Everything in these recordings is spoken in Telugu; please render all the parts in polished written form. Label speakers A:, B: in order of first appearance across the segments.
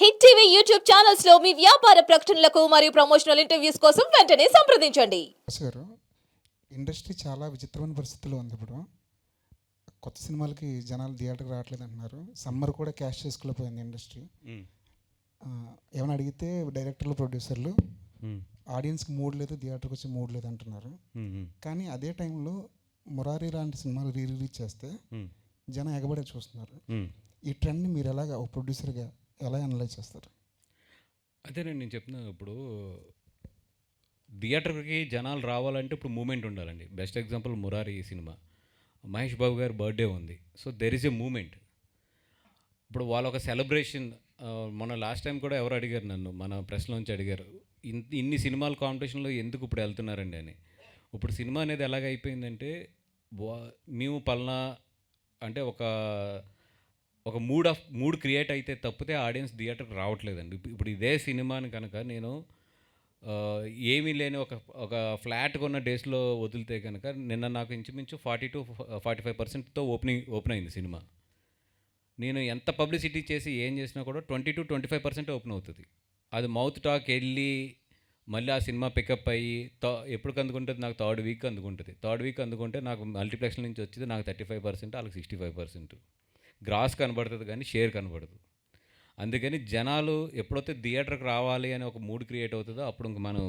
A: హిట్ టీవీ యూట్యూబ్ ఛానల్స్ లో మీ వ్యాపార ప్రకటనలకు మరియు ప్రమోషనల్ ఇంటర్వ్యూస్ కోసం వెంటనే సంప్రదించండి.
B: గారు ఇండస్ట్రీ చాలా విచిత్రమైన పరిస్థితుల్లో ఉంది ఇప్పుడు. కొత్త సినిమాలకి జనాలు థియేటర్కి రావట్లేదు అంటున్నారు. సమ్మర్ కూడా క్యాష్ చేసుకోలేకపోయింది ఇండస్ట్రీ. ఏమైనా అడిగితే డైరెక్టర్లు ప్రొడ్యూసర్లు ఆడియన్స్కి మూడ్ లేదు, థియేటర్కి వచ్చి మూడ్ లేదు అంటున్నారు. కానీ అదే టైంలో మురారి లాంటి సినిమాలు రిలీజ్ చేస్తే జనం ఎగబడే చూస్తున్నారు. ఈ ట్రెండ్ని మీరు ఎలాగా ఒక ప్రొడ్యూసర్గా ఎలా అనలైజ్ చేస్తారు?
C: అదే నేను చెప్తున్నాను. ఇప్పుడు థియేటర్కి జనాలు రావాలంటే ఇప్పుడు మూమెంట్ ఉండాలండి. బెస్ట్ ఎగ్జాంపుల్ మురారి సినిమా. మహేష్ బాబు గారి బర్త్డే ఉంది. So there is a moment. ఇప్పుడు వాళ్ళ ఒక సెలబ్రేషన్. మొన్న లాస్ట్ టైం కూడా ఎవరు అడిగారు నన్ను, మన ప్రెస్లోంచి అడిగారు, ఇన్ని సినిమాల కాంపిటీషన్లో ఎందుకు ఇప్పుడు వెళ్తున్నారండి అని. ఇప్పుడు సినిమా అనేది ఎలాగ అయిపోయిందంటే మేము పలానా అంటే ఒక మూడ్ క్రియేట్ అయితే తప్పితే ఆడియన్స్ థియేటర్కి రావట్లేదండి. ఇప్పుడు ఇదే సినిమాని కనుక నేను ఏమీ లేని ఒక ఫ్లాట్ కొన్న డేస్లో వదిలితే కనుక నిన్న నాకు ఇంచుమించు 40-45%తో ఓపెన్ అయింది సినిమా. నేను ఎంత పబ్లిసిటీ చేసి ఏం చేసినా కూడా 20-25% ఓపెన్ అవుతుంది. అది మౌత్ టాక్ వెళ్ళి మళ్ళీ ఆ సినిమా పికప్ అయ్యి ఎప్పుడు అందుకుంటుంది, నాకు థర్డ్ వీక్ అందుకుంటే నాకు మల్టీప్లెక్స్ నుంచి వచ్చేది నాకు 35%, వాళ్ళకి 65%. గ్రాస్ కనబడుతుంది కానీ షేర్ కనబడదు. అందుకని జనాలు ఎప్పుడైతే థియేటర్కి రావాలి అని ఒక మూడ్ క్రియేట్ అవుతుందో అప్పుడు ఇంక మనం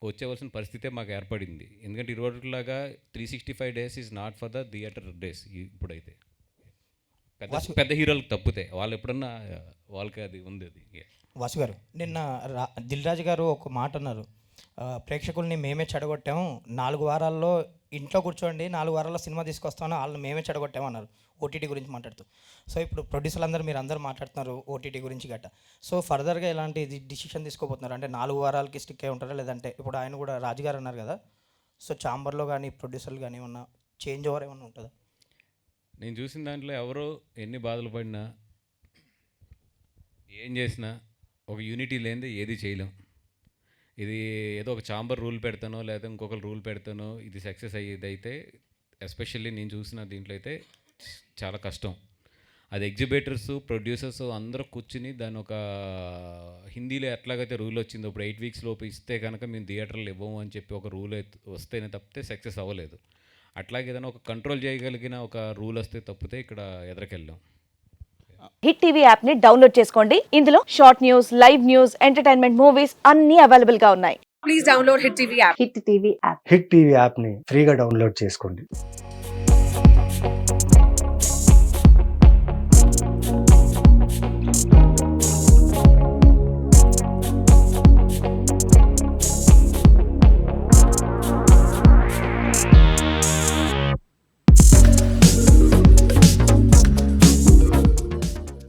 C: వచ్చేవలసిన పరిస్థితే మాకు ఏర్పడింది. ఎందుకంటే ఇరువట్లాగా 365 days is not for the theatre days. ఇప్పుడైతే పెద్ద హీరోలకు తప్పితే వాళ్ళు ఎప్పుడన్నా వాళ్ళకి అది ఉంది. అది
D: వాసు గారు, నిన్న దిల్ రాజు గారు ఒక మాట అన్నారు, ప్రేక్షకుల్ని మేమే చెడగొట్టాము, 4 వారాల్లో ఇంట్లో కూర్చోండి, 4 వారాల్లో సినిమా తీసుకొస్తామని వాళ్ళని మేమే చెడగొట్టామన్నారు ఓటీటీ గురించి మాట్లాడుతూ. సో ఇప్పుడు ప్రొడ్యూసర్లు అందరూ మీరు అందరూ మాట్లాడుతున్నారు ఓటీటీ గురించి గట్ట. సో ఫర్దర్గా ఎలాంటి డిసిషన్ తీసుకోబోతున్నారు? అంటే 4 వారాలకి స్టిక్ అయి ఉంటారా, లేదంటే ఇప్పుడు ఆయన కూడా రాజుగారు అన్నారు కదా, సో ఛాంబర్లో కానీ ప్రొడ్యూసర్లు కానీ ఏమన్నా చేంజ్ ఓవర్ ఏమన్నా ఉంటుందా?
C: నేను చూసిన దాంట్లో ఎవరో ఎన్ని బాధలు పడినా ఏం చేసినా ఒక యూనిటీ లేనిదే ఏది చేయలేం. ఇది ఏదో ఒక ఛాంబర్ రూల్ పెడతానో లేదా ఇంకొకరు రూల్ పెడతానో ఇది సక్సెస్ అయ్యేది అయితే ఎస్పెషల్లీ నేను చూసిన దీంట్లో అయితే చాలా కష్టం. అది ఎగ్జిబిటర్స్, ప్రొడ్యూసర్స్ అందరూ కూర్చుని దాని ఒక హిందీలో ఎట్లాగైతే రూల్ వచ్చిందో ఇప్పుడు 8 weeks లోపు ఇస్తే కనుక మేము థియేటర్లు ఇవ్వము అని చెప్పి ఒక రూల్ వస్తేనే తప్పితే సక్సెస్ అవ్వలేదు. అట్లాగే ఏదైనా ఒక కంట్రోల్ చేయగలిగిన ఒక రూల్ వస్తే తప్పితే ఇక్కడ ఎదరికెళ్ళాం.
A: హిట్ టీవీ యాప్ ని డౌన్లోడ్ చేసుకోండి. ఇందులో short news, live news, entertainment movies అన్ని అవైలబుల్ గా ఉన్నాయి. Please download hit TV app.
E: Hit TV యాప్ని ఫ్రీగా డౌన్లోడ్ చేసుకోండి.